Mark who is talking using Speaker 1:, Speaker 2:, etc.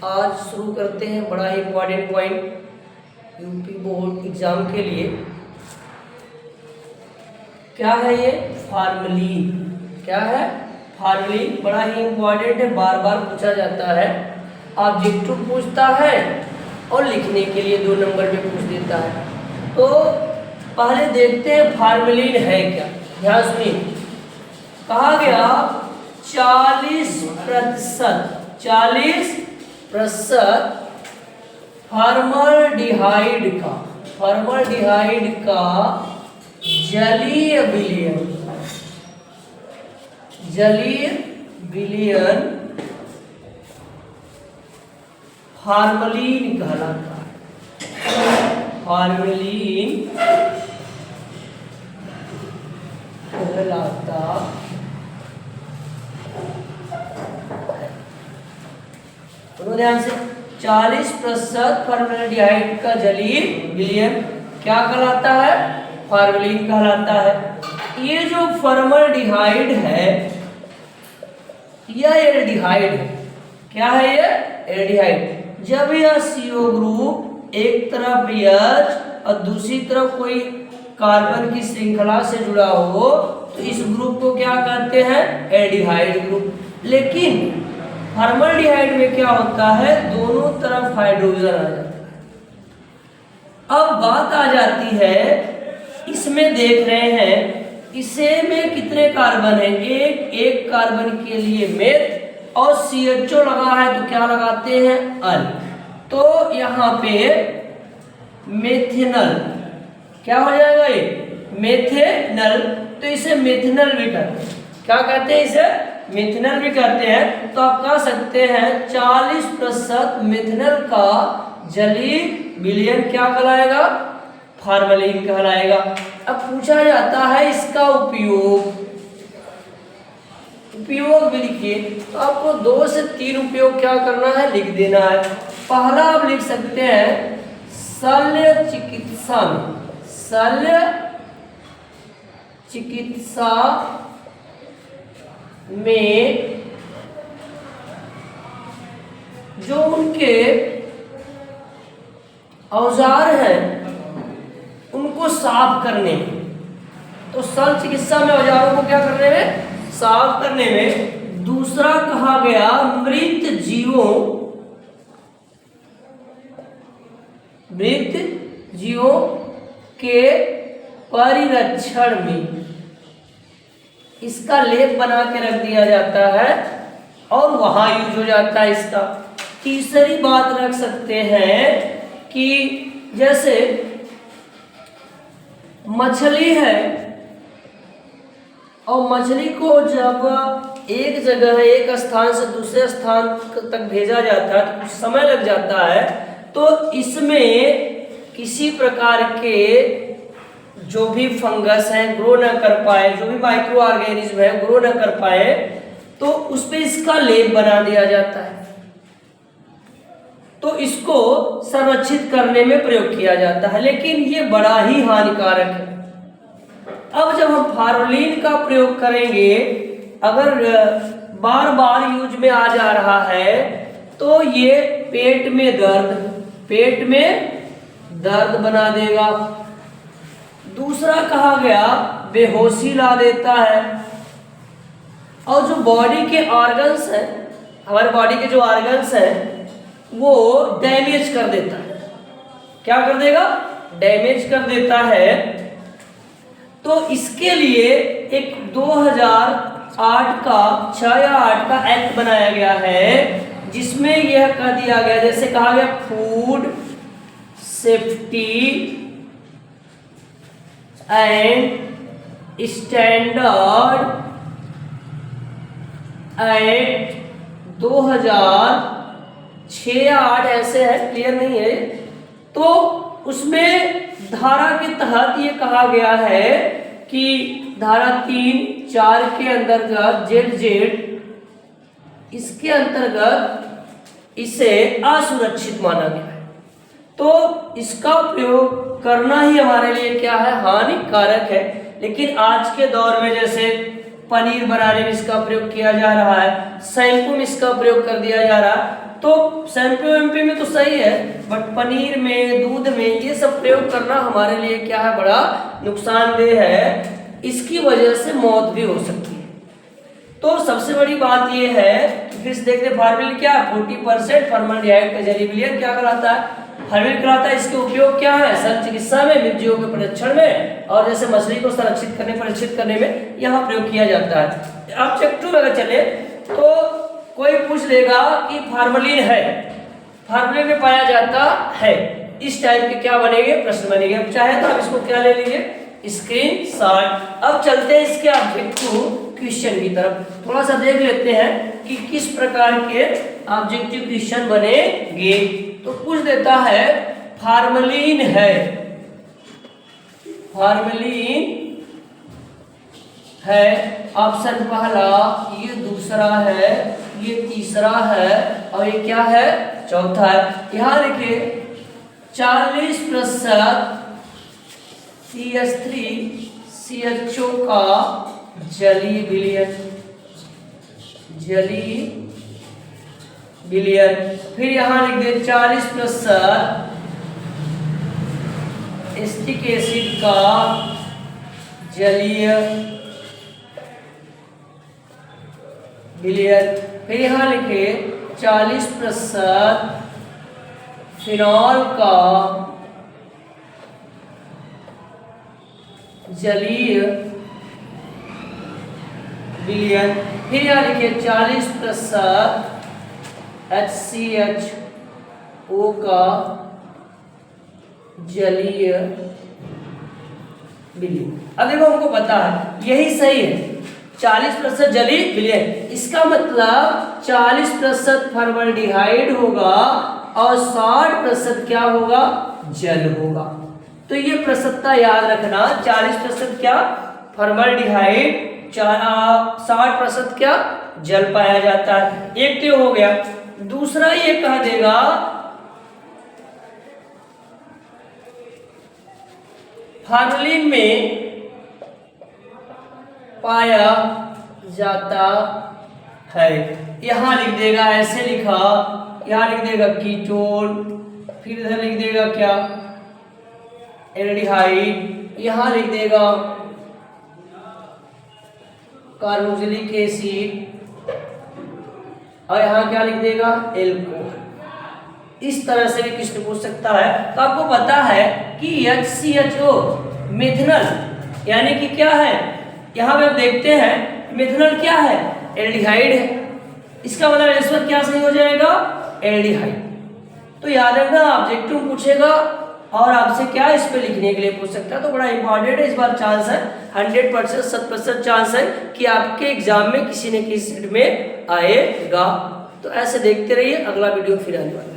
Speaker 1: आज शुरू करते हैं बड़ा ही important point UP board exam के लिए। क्या है ये? फार्मलीन। क्या है? फार्मलीन। बड़ा ही इम्पोर्टेंट है, बार बार पूछा जाता है। ऑब्जेक्टिव पूछता है और लिखने के लिए 2 नंबर पे पूछ देता है। तो पहले देखते हैं फार्मलीन है क्या। ध्यान सुनिए, कहा गया 40% फॉर्मल्डिहाइड का जलीय विलयन फार्मलीन कहलाता है। फार्मलीन कहलाता है। ध्यान से 40% फॉर्मल्डिहाइड का जलीय विलयन क्या कहलाता है? फार्मलीन कहलाता है। ये जो फॉर्मल्डिहाइड है यह एल्डिहाइड है। क्या है ये? एल्डिहाइड। जब यह CO ग्रुप एक तरफ H और दूसरी तरफ कोई कार्बन की श्रृंखला से जुड़ा हो तो इस ग्रुप को क्या कहते हैं? Aldehyde group. लेकिन फॉर्मल्डिहाइड में क्या होता है? दोनों तरफ हाइड्रोजन आ जाता है। अब बात आ जाती है, इसमें देख रहे हैं इसे में कितने कार्बन है? एक कार्बन के लिए मेथ और CHO लगा है तो क्या लगाते हैं? अल। तो यहाँ पे मेथेनल क्या हो जाएगा? ये मेथेनल। तो इसे मेथेनल भी कहते हैं। क्या कहते हैं? इसे मेथेनल भी कहते हैं। तो आप कह सकते हैं 40% मेथेनल का जलीय विलयन क्या कहलाएगा? फार्मलीन कहलाएगा। अब पूछा जाता है इसका उपयोग भी लिखिए। तो आपको 2 से 3 उपयोग क्या करना है? लिख देना है। पहला आप लिख सकते हैं शल्य चिकित्सा में जो उनके औजार हैं उनको साफ करने में, तो शल्य चिकित्सा में औजारों को क्या करने में? साफ करने में। दूसरा कहा गया मृत जीवों के परिरक्षण में इसका लेप बना के रख दिया जाता है और वहां यूज हो जाता है इसका। तीसरी बात रख सकते हैं कि जैसे मछली है और मछली को जब एक जगह एक स्थान से दूसरे स्थान तक भेजा जाता है तो कुछ समय लग जाता है। तो इसमें किसी प्रकार के जो भी फंगस है ग्रो न कर पाए, जो भी माइक्रो ऑर्गेनिज्म है ग्रो न कर पाए, तो उस पे इसका लेप बना दिया जाता है। तो इसको संरक्षित करने में प्रयोग किया जाता है, लेकिन ये बड़ा ही हानिकारक है। अब जब हम फार्मलीन का प्रयोग करेंगे, अगर बार बार यूज में आ जा रहा है तो ये पेट में दर्द बना देगा। दूसरा कहा गया बेहोशी ला देता है। और जो बॉडी के ऑर्गन्स हैं, हमारे बॉडी के जो ऑर्गन्स हैं वो डैमेज कर देता है। क्या कर देगा? डैमेज कर देता है। तो इसके लिए एक 2008 का 6 या 8 का एक्ट बनाया गया है जिसमें यह कह दिया गया, जैसे कहा गया food safety and standard act 2006 या 8 ऐसे है, क्लियर नहीं है। तो उसमें धारा के तहत ये कहा गया है कि धारा 3(4) के अंतर्गत ZZ इसके अंतर्गत इसे असुरक्षित माना गया है। तो इसका प्रयोग करना ही हमारे लिए क्या है? हानिकारक है। लेकिन आज के दौर में जैसे पनीर बनाने में इसका प्रयोग किया जा रहा है, शैम्पू में इसका प्रयोग कर दिया जा रहा है। तो शैम्पू वैम्पू में तो सही है, बट पनीर में, दूध में ये सब प्रयोग करना हमारे लिए क्या है, बड़ा नुकसानदेह है। इसकी वजह से मौत भी हो सकती है। तो सबसे बड़ी बात ये है, फिर से देखते फॉर्मेलिन क्या है, 40% फॉर्मल्डिहाइड का जली विलयन क्या कराता है, फॉर्मेलिन कराता है। इसके उपयोग क्या है, शल्य चिकित्सा में, मृतजीवों के परीक्षण में, और जैसे मछली को संरक्षित करने, परीक्षित करने में यहाँ प्रयोग किया जाता है। आप चैप्टर में अगर चले तो कोई पूछ लेगा कि फॉर्मेलिन है, फॉर्मेलिन में पाया जाता है, इस टाइप के क्या बनेंगे, प्रश्न बनेंगे। अब चाहे तो आप इसको क्या ले लीजिए, स्क्रीनशॉट। अब चलते हैं इसके ऑब्जेक्टिव क्वेश्चन की तरफ, थोड़ा सा देख लेते हैं कि किस प्रकार के ऑब्जेक्टिव क्वेश्चन बनेंगे। तो पूछ देता है फॉर्मेलिन है, फॉर्मेलिन है, ऑप्शन पहला, ये दूसरा है, ये तीसरा है, और ये क्या है, चौथा है। यहाँ देखिए 40% CH3CHO का जलीय विलयन, जलीय विलयन। फिर यहाँ लिख दे 40% एसिटिक एसिड का जलीय विलयन। फिर यहाँ लिखे 40% फिनॉल का जलीय विलयन। फिर यहाँ लिखे 40% HCHO का जलीय विलयन। अब देखो हमको पता है यही सही है, 40% जलीय विलयन, इसका मतलब 40% फॉर्मल्डिहाइड होगा और 60% क्या होगा, जल होगा। तो ये प्रतिशतता याद रखना, 40% क्या फॉर्मल्डिहाइड, 60% क्या जल पाया जाता है। एक तो हो गया। दूसरा ये कह देगा फॉर्मेलिन में पाया जाता है, यहां लिख देगा, ऐसे लिखा, यहां लिख देगा कीटोन, फिर इधर लिख देगा क्या, एल्डिहाइड, यहां लिख देगा कार्बोक्सिलिक एसिड, और यहां क्या लिख देगा, एल्कोहल। इस तरह से भी किसने पूछ सकता है। तो आपको पता है कि HCHO मिथनल यानी कि क्या है, यहां पे आप देखते हैं मिथनल क्या है, एल्डिहाइड है, इसका मतलब आंसर क्या सही हो जाएगा, एल्डिहाइड। तो याद रखना ऑब्जेक्टिव पूछेगा और आपसे क्या इस पे लिखने के लिए पूछ सकता है। तो बड़ा इंपॉर्टेंट है, इस बार चांस है 100%, 100% चांस है कि आपके एग्जाम में किसी न किसी में आएगा। तो ऐसे देखते रहिए, अगला वीडियो फिर आने वाला है।